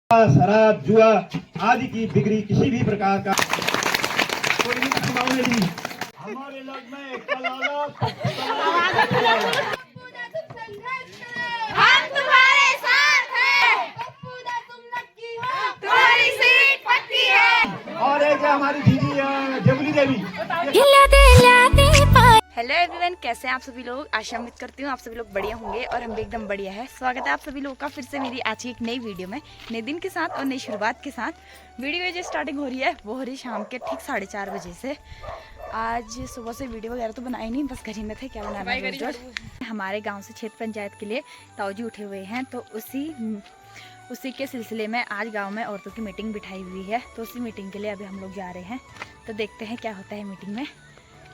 शराब जुआ आदि की बिक्री किसी भी प्रकार का कोई नहीं। हमारे लग में हम तुम्हारे साथ हैं। तुम नक्की हो, तुम्हारी सीट पक्की है। और एक है हमारी दीदी जमुनी देवी। हेलो एवरीवन, कैसे हैं आप सभी लोग। आशा उम्मीद करती हूँ आप सभी लोग बढ़िया होंगे और हम भी एकदम बढ़िया है। स्वागत है आप सभी लोगों का फिर से मेरी आज की एक नई वीडियो में, नए दिन के साथ और नई शुरुआत के साथ। वीडियो जो स्टार्टिंग हो रही है वो हो रही है शाम के ठीक 4:30 बजे से। आज सुबह से वीडियो वगैरह तो बनाई नहीं, बस घर ही में थे, क्या बनाना है रोज। हमारे गाँव से क्षेत्र पंचायत के लिए ताऊजी उठे हुए हैं, तो उसी के सिलसिले में आज गांव में औरतों की मीटिंग बिठाई हुई है। तो उसी मीटिंग के लिए अभी हम लोग जा रहे हैं, तो देखते हैं क्या होता है मीटिंग में।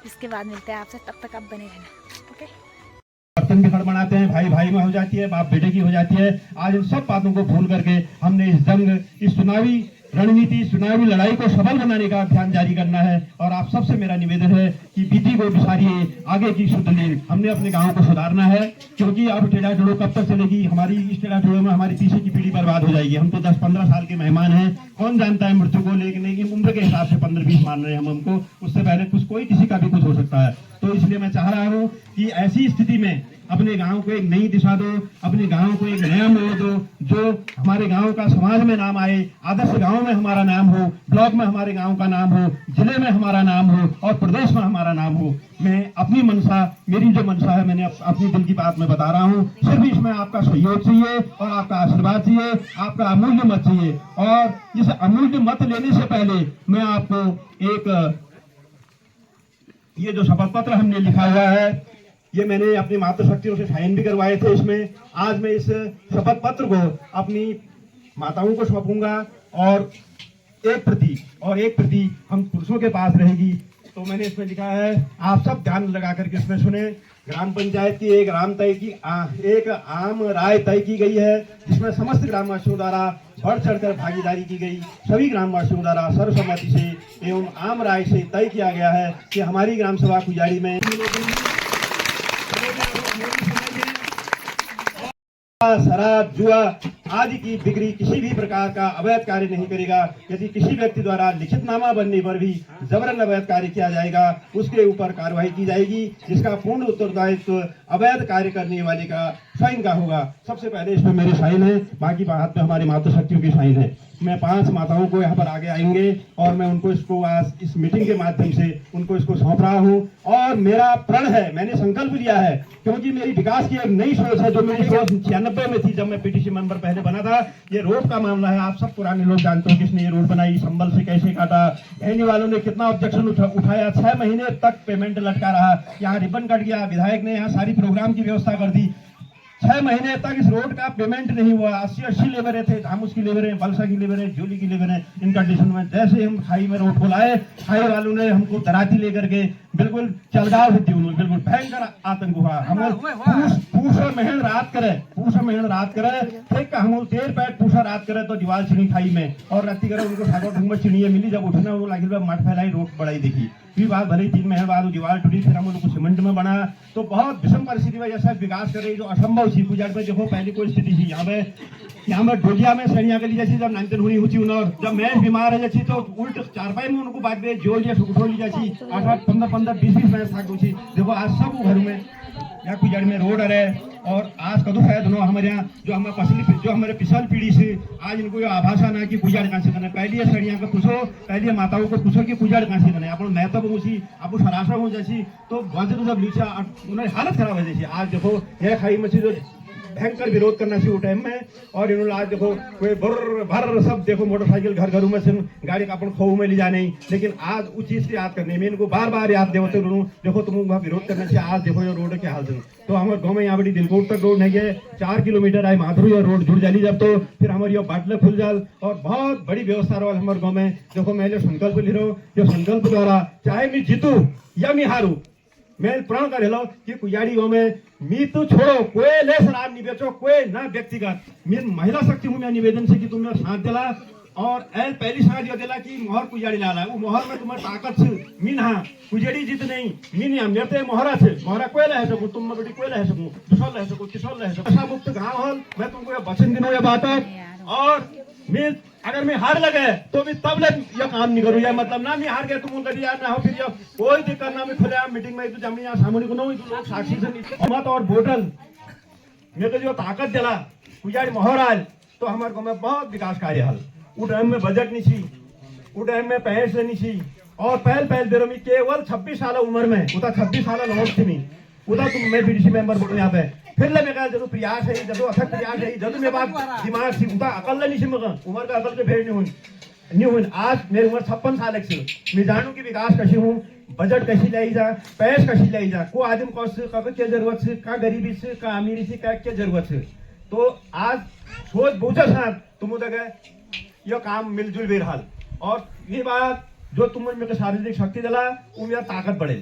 इसके बाद मिलते हैं आपसे, तब तक आप बने रहना। ओके। बर्तन भी खड़बड़ाते हैं, भाई भाई में हो जाती है, बाप बेटे की हो जाती है। आज इन सब बातों को भूल करके हमने इस जंग, इस चुनावी रणनीति, चुनावी लड़ाई को सफल बनाने का अभियान जारी करना है। और आप सबसे मेरा निवेदन है कि बीती को बिसारिए, आगे की शुद्ध लीन। हमने अपने गांव को सुधारना है, क्योंकि अब टेढ़ा टोलो कब तक चलेगी। हमारी इस टेढ़ा टोलो में हमारी पीछे की पीढ़ी बर्बाद हो जाएगी। हम तो 10-15 साल के मेहमान हैं, कौन जानता है मृत्यु को, लेकिन उम्र के हिसाब से 15-20 मान रहे हैं हम हमको। उससे पहले कोई किसी का भी कुछ हो सकता है। तो इसलिए मैं चाह रहा हूँ कि ऐसी स्थिति में अपने गांव को एक नई दिशा दो, अपने गांव को एक नया मोड़ दो, जो हमारे गांव का समाज में नाम आए, आदर्श गांव में हमारा नाम हो, ब्लॉक में हमारे गांव का नाम हो, जिले में हमारा नाम हो और प्रदेश में हमारा नाम हो। मैं अपनी मनसा, मेरी जो मनसा है, मैंने अपनी दिल की बात में बता रहा हूँ। सिर्फ इसमें आपका सहयोग चाहिए और आपका आशीर्वाद चाहिए, आपका अमूल्य मत चाहिए। और इस अमूल्य मत लेने से पहले मैं आपको एक, ये जो शपथ पत्र हमने लिखा हुआ है, ये मैंने अपनी मातृशक्तियों से साइन भी करवाए थे। इसमें आज मैं इस शपथ पत्र को अपनी माताओं को सौंपूंगा और एक प्रति हम पुरुषों के पास रहेगी। तो मैंने इसमें लिखा है, आप सब ध्यान लगा करके इसमें सुने। ग्राम पंचायत की एक आम राय तय की गई है, जिसमें समस्त ग्रामवासियों द्वारा बढ़ चढ़कर भागीदारी की गई। सभी ग्रामवासियों द्वारा सर्वसम्मति से एवं आम राय से तय किया गया है कि हमारी ग्राम सभा कुजाड़ी में शराब जुआ आदि की बिक्री किसी भी प्रकार का अवैध कार्य नहीं करेगा। यदि किसी व्यक्ति द्वारा लिखितनामा बनने पर भी जबरन अवैध कार्य किया जाएगा, उसके ऊपर कार्रवाई की जाएगी, जिसका पूर्ण उत्तरदायित्व अवैध कार्य करने वाले का साइन का होगा। सबसे पहले इसमें मेरे साइन है, बाकी हाथ पे हमारी मातृशक्तियों की साइन है। मैं 5 माताओं को यहाँ पर आगे आएंगे और मैं उनको इसको आज इस मीटिंग के माध्यम से उनको इसको सौंप रहा हूँ। और मेरा प्रण है, मैंने संकल्प लिया है, क्योंकि मेरी विकास की एक नई सोच है, जो मेरी सोच 96 में थी जब मैं पीटीसी मेंबर पहले बना था। ये रोड का मामला है, आप सब पुराने लोग जानते हो किसने ये रोड बनाई, संबल से कैसे काटा, कहने वालों ने कितना ऑब्जेक्शन उठाया, 6 महीने तक पेमेंट लटका रहा, यहाँ रिबन कट गया, विधायक ने यहाँ सारी प्रोग्राम की व्यवस्था कर दी। 6 महीने तक इस रोड का पेमेंट नहीं हुआ। 80 लेबरें थे, धामुस की लेबरें, बलसा की लेबरें, जोली की लेबरें, इन कंडीशन में जैसे हम खाई में रोड को लाए, खाई वालों ने हमको दराती लेकर के बिल्कुल चलगाव थी, उन्होंने बिल्कुल भयंकर आतंक हुआ। हमें पूछो मेहन रात करे ठीक, हम देर पैट पूछा रात करे तो दीवार छिड़ी खाई में, और राती करे उनको सागो ढंग में चिड़िए मिली। जब उठना उनको लगे मठ फैलाई, रोड बढ़ाई देखी, फिर बात भले 3 महीने बाद दीवार टूटी, फिर हम उनको सीमेंट में बना। तो बहुत विषम परिस्थिति में जैसा विकास कर रही, जो असंभव थी। गुजरात में देखो पहली कोई स्थिति थी, यहाँ पे ढोलिया में सैनिया गली जैसी जब 19 हुई हुई और जब मैं बीमार है जैसी, तो उल्ट चारपाई में उनको बात में जो उठोली जैसी 8-8, 15-15, 20-20 महीने साथ हुई। देखो आज सब घर में यहाँ कुजाड़ में रोड है। और आज कदू है दोनों हमारे यहाँ जो हमारे पिछल पीढ़ी से आज इनको ये आभासा ना कि कुजाड़ कहाँ से करना। पहले ये सड़िया को पूछो, पहले माताओं को पूछो कि कुजाड़ कहाँ से करना है। आप मैं तो पूछी, आप सरासा हो जैसी, तो जब लीचा उन्हें हालत खराब है जैसी। आज देखो यह खाई मछली जो भयंकर विरोध करना चाहिए टाइम में, और इन्होंने आज देखो कोई भर सब देखो मोटरसाइकिल घर में से गाड़ी का अपन खो में ले जाने, लेकिन आज उस चीज की याद करने में इनको बार याद देते रहूं। देखो तुम वहाँ विरोध करना चाहिए। आज देखो ये रोड के हाल से, तो हमारे गाँव में यहाँ बड़ी दिलकोट तक रोड नहीं है, 4 किलोमीटर आई माधुरी और रोड जुड़ जाली जब, तो फिर हमारी बाटले खुल जाल और बहुत बड़ी व्यवस्था रहा हमारे गाँव में। देखो मैं जो संकल्प ले रहा हूँ, जो संकल्प द्वारा चाहे मैं जीतू या मैं हारू, मैं प्रण कर कि कुजाड़ी गाँव में मी तो छोड़ो, कोई ले शराब नहीं बेचो, कोई ना व्यक्तिगत। मैं महिला शक्ति हूँ, मैं निवेदन से कि तुमने साथ दिला और पहली साथ ये दिला कि मोहर कुजाड़ी लाला, वो मोहर में तुम्हारी ताकत से मीन हाँ कुजाड़ी जीत नहीं मीन यहाँ मेरे तो मोहरा से मोहरा कोई रह सकूँ, तुम बेटी कोई रह सकूँ, किशोर रह सकूँ, किशोर रह सकूँ। मुक्त गाँव हल मैं तुमको ये वचन दिनों ये बात है। और मैं अगर मैं हार लगे तो मैं तब ले ये काम नहीं करूँ, या मतलब ना मैं हार गया तुम उनका यार ना हो, फिर ये कोई दिक्कत ना, मैं खुले मीटिंग में तो जमी यहाँ सामने को ना हुई तो लोग साक्षी से मत और बोतल मैं तो जो ताकत दिला पुजारी मोहर आल तो हमारे को में बहुत विकास कार्य हल उ टाइम में बजट नहीं थी, उ टाइम में पैसे नहीं थी, और पहल देरो में केवल 26 साल उम्र में उता 26 साल लोग थी नहीं उदा तुम मैं बीडीसी मेंबर बोलो यहाँ पे फिर ले मैं जब प्रयास है जब अथक प्रयास है जब मेरे बाप दिमाग से उता अकल नहीं थी मगर उम्र का अकल के भेड़ नहीं हुई आज मेरी उम्र 56 साल से मैं जानू की विकास कैसी हूँ, बजट कैसी लाई जा, पैस कैसी लाई जा, को आदमी को क्या जरूरत से, का गरीबी से, का अमीरी से, क्या जरूरत है, तो आज सोच बूझे साथ तुम यह काम मिलजुल भी रहा, और ये बात जो तुम मेरे शारीरिक शक्ति दिला वो मेरा ताकत बढ़े,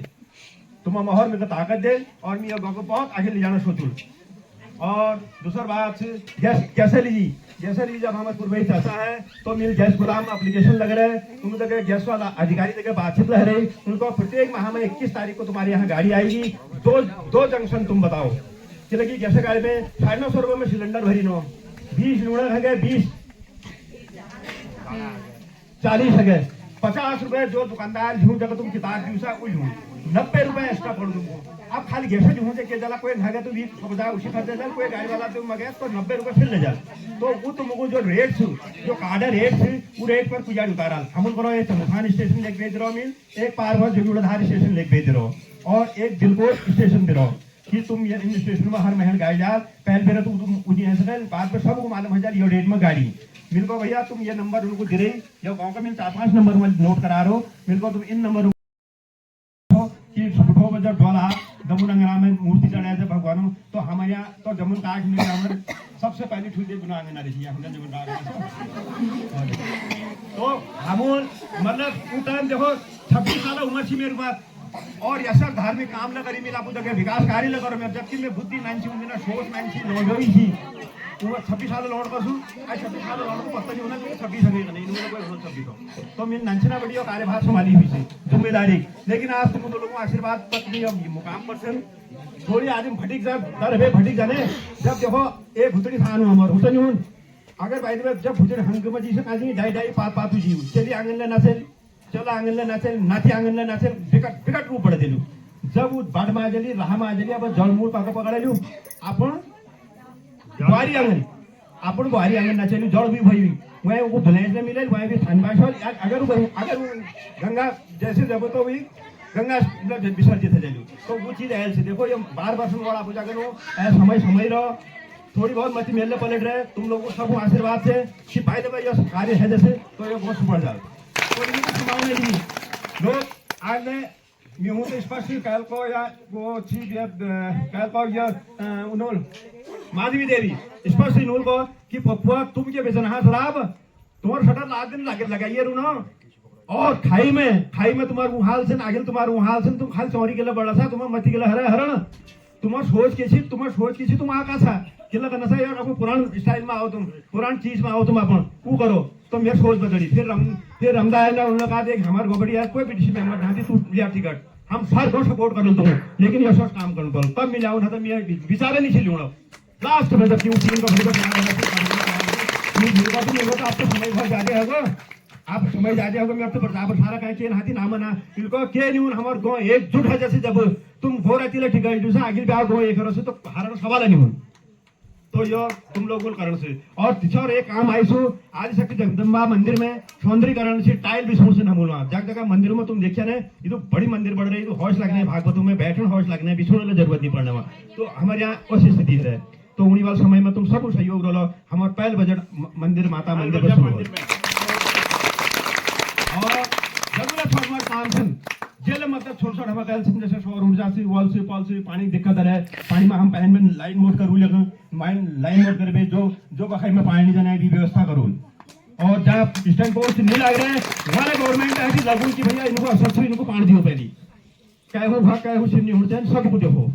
तुम मोहर मेरे को ताकत दे और मैं गाँव को बहुत आगे ले जाना सोचूं। और दूसरा बात कैसे लीजिए जब हमारे पूर्वी चाचा है तो मेरे गैस गुलाम एप्लीकेशन लग रहे हैं, तुम तक गैस वाला अधिकारी तक बातचीत रह रही, उनको प्रत्येक माह में 21 तारीख को तुम्हारे यहाँ गाड़ी आएगी, दो जंक्शन तुम बताओ कि लगी गैस गाड़ी में 950 रुपये में सिलेंडर भरी नो 20 लूणक है गए 20 40 है गए 50 रुपए जो दुकानदार झूठ जगह तुम किताब की उसा 90 रुपए एक्स्ट्रा पड़ दूंगा, अब खाली गैस झूठ के जला कोई भागे तो 20 उसी खर्चे जाए, कोई गाड़ी वाला तुम मगे तो 90 रुपए फिर ले जा, तो वो तुमको जो रेट जो कार्ड रेट वो रेट पर पुजारी उतारा हम उनको एक चमुखान स्टेशन लेके भेज रहा हूँ, एक पार जुड़धार स्टेशन लेके भेज रहा हूँ और एक दिलकोट स्टेशन दे रहा हूँ कि तुम ये इन स्टेशन में हर महीने गाड़ी जा पहले बेरा तुम उन्हीं बाद में सबको मालूम हो जाए ये रेट में गाड़ी मेरे को भैया तुम ये नंबर उनको दे रही या गाँव का मैं 4-5 नंबर में नोट करा रहा हूँ, मेरे को तुम इन नंबर कि सुबह बजट ढोला जमुन अंगना में मूर्ति चढ़ाया थे भगवानों, तो हमारे यहाँ तो जमुन का 8 मिनट हमारे सबसे पहले छूटे गुना अंगना रही हमने जमुन का तो हम मतलब उस टाइम देखो 26 साल उम्र थी मेरे पास और ऐसा धार्मिक काम न करी मिला जगह विकास कार्य लगा रहा जबकि मैं बुद्धि नाइन उन्हें सोच नाइन लोग थी 26 साल लौट कर 26 साल लौट को पता नहीं होना चाहिए 26 हमें नहीं कोई 26 तो मैं नंचना बड़ी और कार्यभार संभाली हुई थी जिम्मेदारी, लेकिन आज तुम लोगों को आशीर्वाद तक नहीं अब मुकाम पर से थोड़ी आदमी भटिक जब डर है भटिक जाने जब देखो एक भुतड़ी थान हमार हुसैन हूं अगर भाई जब भुतड़ी हंग में जी से काजी डाई पातू जी चली आंगन ले नाचेल चला आंगन ले नाचेल नाची आंगन ले नाचेल बिकट रूप बढ़ दिलू जब बाट में आजली राह में आजली अब जलमूल पाक पकड़ेलू आपण बुआरी आंगन नाचेलू जड़ भी भई वहीं वो धुलेज में मिले वहीं भी थानबास अगर गंगा जैसे जब तो भी गंगा विसर्जित है तो वो चीज ऐसे देखो ये बार सुन वाला पूजा करो समय रहो थोड़ी बहुत मत मेले पलट रहे तुम लोगों को सब आशीर्वाद से कि भाई दबा ये कार्य है जैसे तो ये बहुत सुपड़ जाए संभावना नहीं लोग आज मैं हूँ तो स्पष्ट कल को या वो चीज कल को या उन्होंने माधवी देवी स्पष्ट नूल को कि पप्पुआ तुम क्या बेचना है शराब तुम्हारे शटर लाद दिन लगाइए रू ना और खाई में तुम्हारे मुहाल से आगे तुम्हारे मुहाल से तुम खाली चौरी के लिए बड़ा सा तुम्हारे मती के लिए हरण तुम्हारे सोच के छी तुम आकाशा किला करना सा यार आपको पुरान स्टाइल में आओ तुम पुरान चीज में आओ तुम अपन वो करो तो मेरी सोच बदली फिर रमदा है ना उन्होंने कहा देख हमारे गोबड़ी है कोई भी डिसी मेंबर ढांची तू लिया टिकट हम सार को सपोर्ट करूँ तुम लेकिन ये सब काम करूँ तब मिल जाऊँ ना तो मैं विचार नहीं छिलूँ लास्ट में जब क्यों टीम का आपको समय भर जाते होगा आप समय जाते होगा मैं अब तो बराबर सारा कहीं चेन हाथी ना मना इनको के नहीं हमारे गाँव एकजुट है जैसे जब तुम हो रहती है ठीक है दूसरा आगे भी आओ गाँव एक से तो हारा सवाल नहीं हो तो यो तुम लोगों कारण से और तीसरा एक काम आई सो आदिशक्ति जगदम्बा मंदिर में सौंदर्यकरण से टाइल भी से न बोलना जगह मंदिरों में तुम देखिए ना ये तो बड़ी मंदिर बढ़ रही तो हौस लगने है भागवतों में बैठन हौस लगने है बिछोड़ने जरूरत नहीं पड़ने में तो हमारे यहाँ उस स्थिति है तो उन्हीं वाले समय में तुम सब सहयोग रहो हमारे पहल बजट मंदिर माता मंदिर पर और जरूरत काम सुन जेल मतलब छोटा छोटा कहल जैसे सौर ऊर्जा से वॉल से पॉल से पानी दिक्कत है पानी में हम पहन में लाइन मोड करूँ लेकिन लाइन मोड करबे जो बखाई में पानी नहीं जाने की व्यवस्था करूँ और जहाँ स्टैंड पोस्ट नहीं लग रहे हमारे गवर्नमेंट है कि लगू कि भैया इनको असर इनको पानी दियो पहली क्या हो भाग क्या हो सिम नहीं होते सब कुछ देखो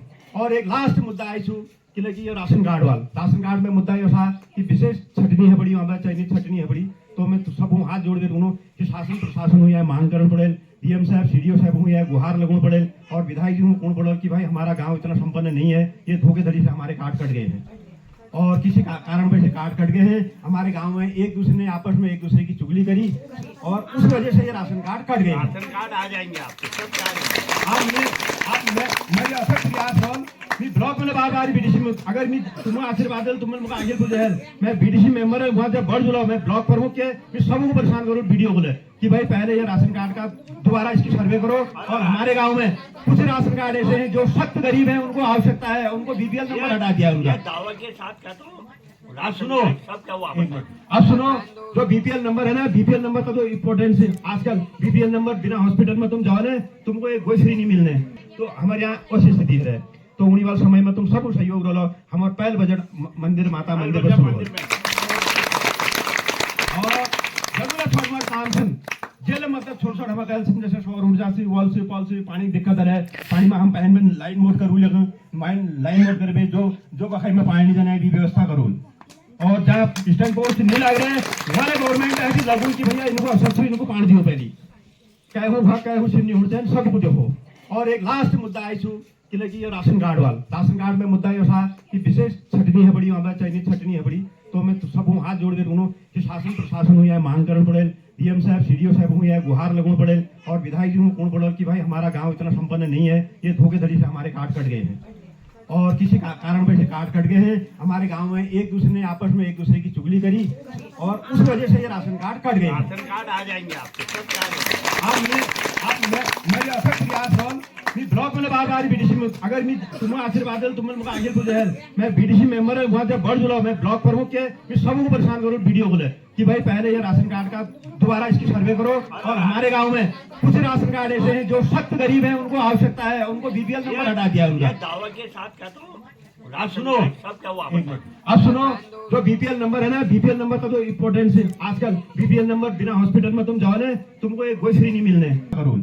और एक लास्ट मुद्दा आई छू कि लगी ये राशन कार्ड में मुद्दा ये था कि विशेष छटनी है बड़ी वहाँ चाइनीज छटनी है बड़ी तो मैं सब हाथ जोड़ के दोनों कि शासन प्रशासन हुआ मांग करना पड़े डीएम साहब सीडीओ साहब हुआ गुहार लगना पड़े और विधायक जी को कौन पड़े कि भाई हमारा गांव इतना संपन्न नहीं है ये धोखेधड़ी से हमारे कार्ड कट गए हैं और किसी कारण वजह से कार्ड कट गए हैं। हमारे गांव में एक दूसरे ने आपस में एक दूसरे की चुगली करी और उस वजह से ये राशन कार्ड कट गए। राशन कार्ड आ जाएंगे आपके सब मैं असं प्रयास हूँ मी ब्लॉक में बार बार बीडीसी में अगर मी तुम्हें आशीर्वाद दिल तुम्हें मुझे आगे कुछ है मैं बीडीसी मेंबर है वहाँ जब बढ़ जुला मैं ब्लॉक प्रमुख के मैं सबको परेशान करूँ वीडियो को ले कि भाई पहले ये राशन कार्ड का दोबारा इसकी सर्वे करो। और हमारे गांव में कुछ राशन कार्ड ऐसे हैं जो सख्त गरीब हैं, उनको आवश्यकता है, उनको बीपीएल नंबर हटा दिया उनका। दावा के साथ कहता हूँ आप सुनो, सब क्या हुआ अब सुनो, जो बीपीएल नंबर है ना, बीपीएल नंबर का तो इम्पोर्टेंस है आजकल। बीपीएल नंबर बिना हॉस्पिटल में तुम जाओ ना तुमको एक गोई फ्री नहीं मिलने। तो हमारे यहाँ ऐसी स्थिति है। तो उन्हीं वाले समय में तुम सबको सहयोग रो लो। हमारे पहले बजट मंदिर माता मंदिर में शुरू और जरूरत छोड़ काम सुन जेल मतलब छोड़ छोड़ हम कहल जैसे शोर ऊर्जा से वॉल से पॉल से पानी दिक्कत है पानी में हम पहन में लाइन मोड करूँ लेकिन लाइन मोड करबे जो बखाई में पानी जाने की व्यवस्था करूँ। और जहाँ स्टैंड पोस्ट नहीं लग रहे हमारे गवर्नमेंट है कि लगू कि भैया इनको सबसे इनको पानी दियो पहली क्या हो भाग क्या हो सिन्नी उड़ते हैं सब कुछ हो। और एक लास्ट मुद्दा आई छू कि लगी ये राशन कार्ड वाला राशन कार्ड में मुद्दा ये था कि विशेष छटनी है बड़ी वहाँ चाहिए छटनी है बड़ी। तो मैं सब हाथ जोड़ के दोनों कि शासन प्रशासन हुई है मांग करना पड़े, डीएम साहब सीडीओ साहब हुई है गुहार लगना पड़े और विधायक जी को कौन पड़े कि भाई हमारा गांव इतना संपन्न नहीं है, ये धोखेधड़ी से हमारे कार्ड कट गए हैं। और किसी कारण वजह से कार्ड कट गए हैं। हमारे गांव में एक दूसरे ने आपस में एक दूसरे की चुगली करी और उस वजह से ये राशन कार्ड कट गए। राशन कार्ड आ जाएंगे आपके सब क्या मैं असं प्रयास हूँ मी ब्लॉक में बार बार बीडीसी में अगर मी तुम्हें आशीर्वाद दिल तुम्हें मुझे आगे कुछ है मैं बीडीसी मेंबर है वहाँ जब बढ़ जुला मैं ब्लॉक प्रमुख के मैं सबको परेशान करूँ वीडियो को ले कि भाई पहले ये राशन कार्ड का दोबारा इसकी सर्वे करो। और हमारे गांव में कुछ राशन कार्ड ऐसे हैं जो सख्त गरीब हैं, उनको आवश्यकता है, उनको बीपीएल नंबर हटा दिया उनका। दावा के साथ कहता हूँ आप सुनो, सब क्या हुआ अब सुनो, जो बीपीएल नंबर है ना, बीपीएल नंबर का तो इम्पोर्टेंस है आजकल। बीपीएल नंबर बिना हॉस्पिटल में तुम जाओ ना तुमको एक गोई फ्री नहीं मिलने करूँ।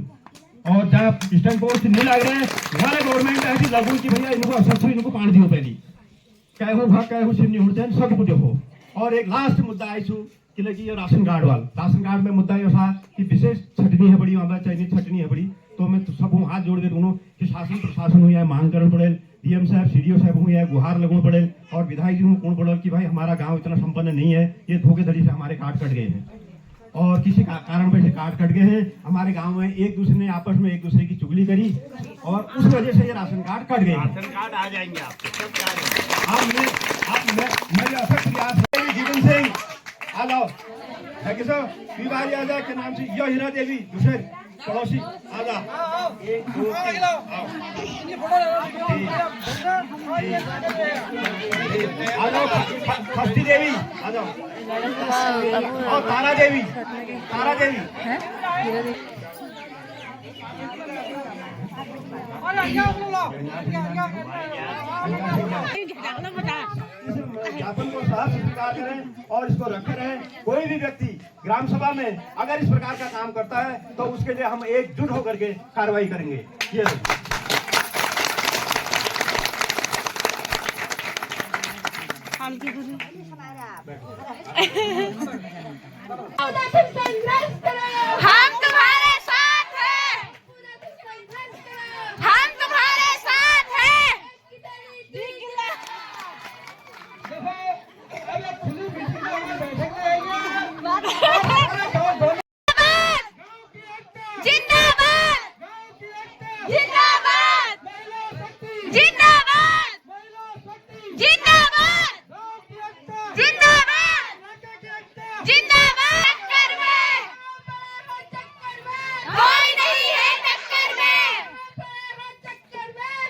और जहाँ स्टैंड पोस्ट नहीं लग रहे हमारे गवर्नमेंट है कि लगू कि भैया इनको सबसे इनको पानी दियो पहली क्या हो भाग क्या हो सिन्नी उड़ते हैं सब कुछ हो। और एक लास्ट मुद्दा आई छू कि लगी ये राशन कार्ड वाला राशन कार्ड में मुद्दा ये था कि विशेष छटनी है बड़ी वहाँ चाहिए छटनी है बड़ी। तो मैं सब हाथ जोड़ के दोनों कि शासन प्रशासन हुई है मांग करना पड़े, डीएम साहब सीडीओ साहब हुई है गुहार लगना पड़े और विधायक जी को कौन पड़े कि भाई हमारा गांव इतना संपन्न नहीं है, ये धोखेधड़ी से हमारे कार्ड कट गए हैं। और किसी कारण वजह से कार्ड कट गए हैं। हमारे गांव में एक दूसरे ने आपस में एक दूसरे की चुगली करी और उस वजह से ये राशन कार्ड कट गए। राशन कार्ड आ जाएंगे आपके सब मैं असं प्रयास जीवन सिंह आ जाओ है कि सर विवाह आजा के नाम से यह हीरा देवी दूसरे पड़ोसी आजा 1 2 3 आ जाओ खस्ती देवी आ जाओ और तारा देवी ज्ञापन को साफ स्वीकार करें और इसको रखे रहें। कोई भी व्यक्ति ग्राम सभा में अगर इस प्रकार का काम करता है तो उसके लिए हम एकजुट होकर के कार्रवाई करेंगे। ये हम तुम्हारे साथ हैं, हम तुम्हारे साथ हैं। जिंदाबाद जिंदाबाद जिंदाबाद जिंदाबाद जिंदाबाद जिंदाबाद टक्कर में कोई नहीं है, टक्कर में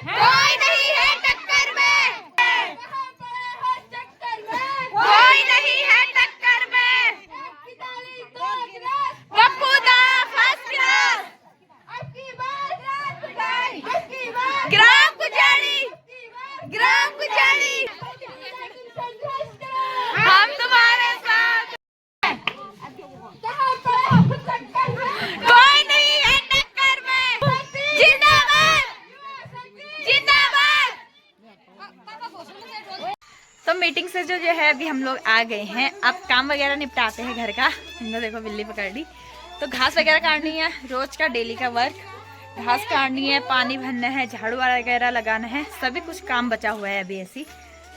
कोई नहीं है, टक्कर में कोई नहीं है, टक्कर में पप्पू दा फर्स्ट क्लास ग्राम गुजारी हम तुम्हारे साथ कोई नहीं है, टक्कर में जिंदाबाद जिंदाबाद। तो मीटिंग से जो है अभी हम लोग आ गए हैं। अब काम वगैरह निपटाते हैं घर का। इनको देखो बिल्ली पकड़ ली। तो घास वगैरह काटनी है, रोज का डेली का वर्क। घास काटनी है, पानी भरना है, झाड़ू वगैरह लगाना है, सभी कुछ काम बचा हुआ है अभी ऐसी।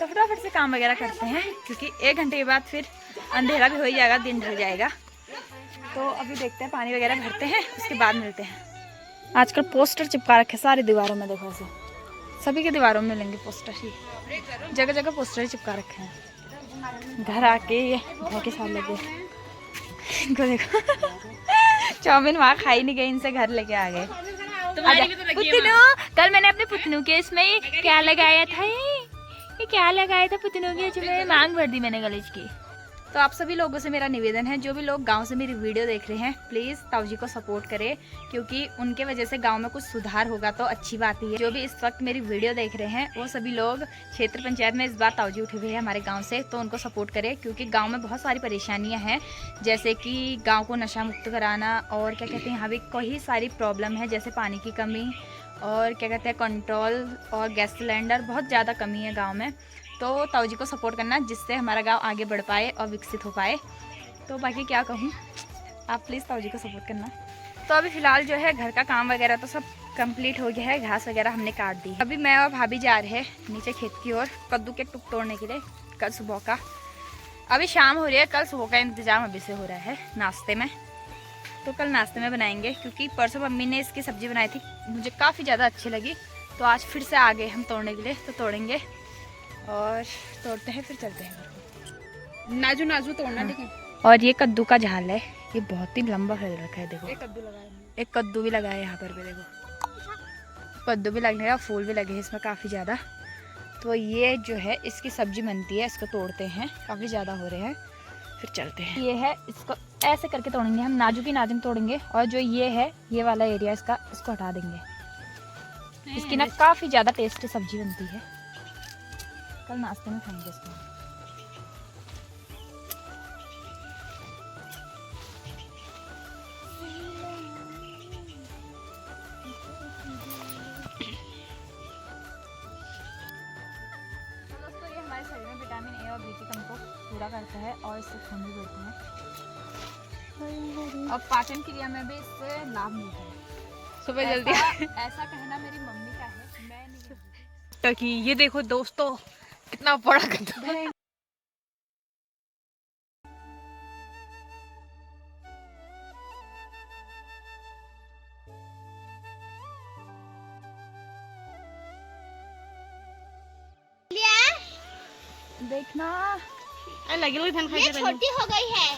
तो फटाफट से काम वगैरह करते हैं क्योंकि 1 घंटे के बाद फिर अंधेरा भी हो ही जाएगा, दिन ढल जाएगा। तो अभी देखते हैं, पानी वगैरह भरते हैं, उसके बाद मिलते हैं। आजकल पोस्टर चिपका रखे सारी दीवारों में, देखो ऐसे सभी के दीवारों में मिलेंगे पोस्टर ही, जगह जगह पोस्टर ही चिपका रखे हैं। घर आके ये बहुत साल लगे इनको, देखो चाउमीन वहाँ खाई नहीं गई, इनसे घर लेके आ गए। पुतनू, कल मैंने अपने पुतनू के इसमें क्या लगाया था, ये क्या लगाया था पुतनू के इसमें, मांग भर दी मैंने गलेज की। तो आप सभी लोगों से मेरा निवेदन है, जो भी लोग गांव से मेरी वीडियो देख रहे हैं, प्लीज़ ताऊ जी को सपोर्ट करें, क्योंकि उनके वजह से गांव में कुछ सुधार होगा तो अच्छी बात ही है। जो भी इस वक्त मेरी वीडियो देख रहे हैं वो सभी लोग क्षेत्र पंचायत में इस बार ताऊ जी उठे हुए हैं हमारे गांव से, तो उनको सपोर्ट करें, क्योंकि गाँव में बहुत सारी परेशानियाँ हैं, जैसे कि गाँव को नशा मुक्त कराना, और क्या कहते हैं यहाँ भी कई सारी प्रॉब्लम है, जैसे पानी की कमी, और क्या कहते हैं कंट्रोल और गैस सिलेंडर, बहुत ज़्यादा कमी है गाँव में। तो ताऊ जी को सपोर्ट करना, जिससे हमारा गांव आगे बढ़ पाए और विकसित हो पाए। तो बाकी क्या कहूँ, आप प्लीज़ ताऊ जी को सपोर्ट करना। तो अभी फ़िलहाल जो है घर का काम वगैरह तो सब कंप्लीट हो गया है, घास वगैरह हमने काट दी। अभी मैं और भाभी जा रहे हैं नीचे खेत की ओर कद्दू के टुक तोड़ने के लिए, कल सुबह का। अभी शाम हो रही है, कल सुबह का इंतज़ाम अभी से हो रहा है नाश्ते में। तो कल नाश्ते में बनाएंगे, क्योंकि परसों मम्मी ने इसकी सब्ज़ी बनाई थी, मुझे काफ़ी ज़्यादा अच्छी लगी, तो आज फिर से आ गए हम तोड़ने के लिए। तो तोड़ेंगे और तोड़ते हैं, फिर चलते हैं। नाजू नाजू तोड़ना, ठीक है। और ये कद्दू का झाल है, ये बहुत ही लंबा फैल रखा है, देखो एक कद्दू लगाया, एक कद्दू भी लगाया है यहाँ पर भी, देखो कद्दू भी लगने का, फूल भी लगे हैं इसमें काफ़ी ज़्यादा। तो ये जो है इसकी सब्जी बनती है, इसको तोड़ते हैं, काफ़ी ज़्यादा हो रहे हैं, फिर चलते हैं। ये है, इसको ऐसे करके तोड़ेंगे हम, नाजुक ही नाजुक तोड़ेंगे, और जो ये है ये वाला एरिया इसका, इसको हटा देंगे। इसकी ना काफ़ी ज़्यादा टेस्टी सब्जी बनती है, कल नाश्ते में खाएंगे इसको। दोस्तों ये हमारे शरीर में विटामिन ए और बी की कमी को पूरा करता है, और इससे खून भी बढ़ता है, और पाचन क्रिया में भी इससे लाभ मिलता है। सुबह जल्दी ऐसा कहना मेरी मम्मी का है, मैं नहीं। तो कि ये देखो दोस्तों कितना बड़ा कद्दू है। देखना लगी हुई धन ये छोटी हो गई है,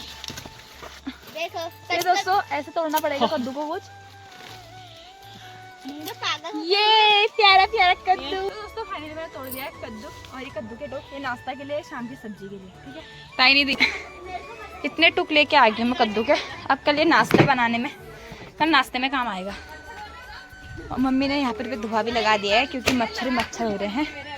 देखो। ये दोस्तों ऐसे तोड़ना पड़ेगा कद्दू को कुछ। पागल ये प्यारा प्यारा कद्दू। तो दोस्तों फाइनली मैंने तोड़ दिया है कद्दू, और ये कद्दू के टुक, ये नाश्ता के लिए, शाम की सब्जी के लिए, ठीक है। ताई नहीं दी, इतने टुक लेके आ गई मैं कद्दू के, अब कल ये नाश्ते बनाने में, कल नाश्ते में काम आएगा। और मम्मी ने यहाँ पर भी धुआं भी लगा दिया है, क्योंकि मच्छर हो रहे हैं।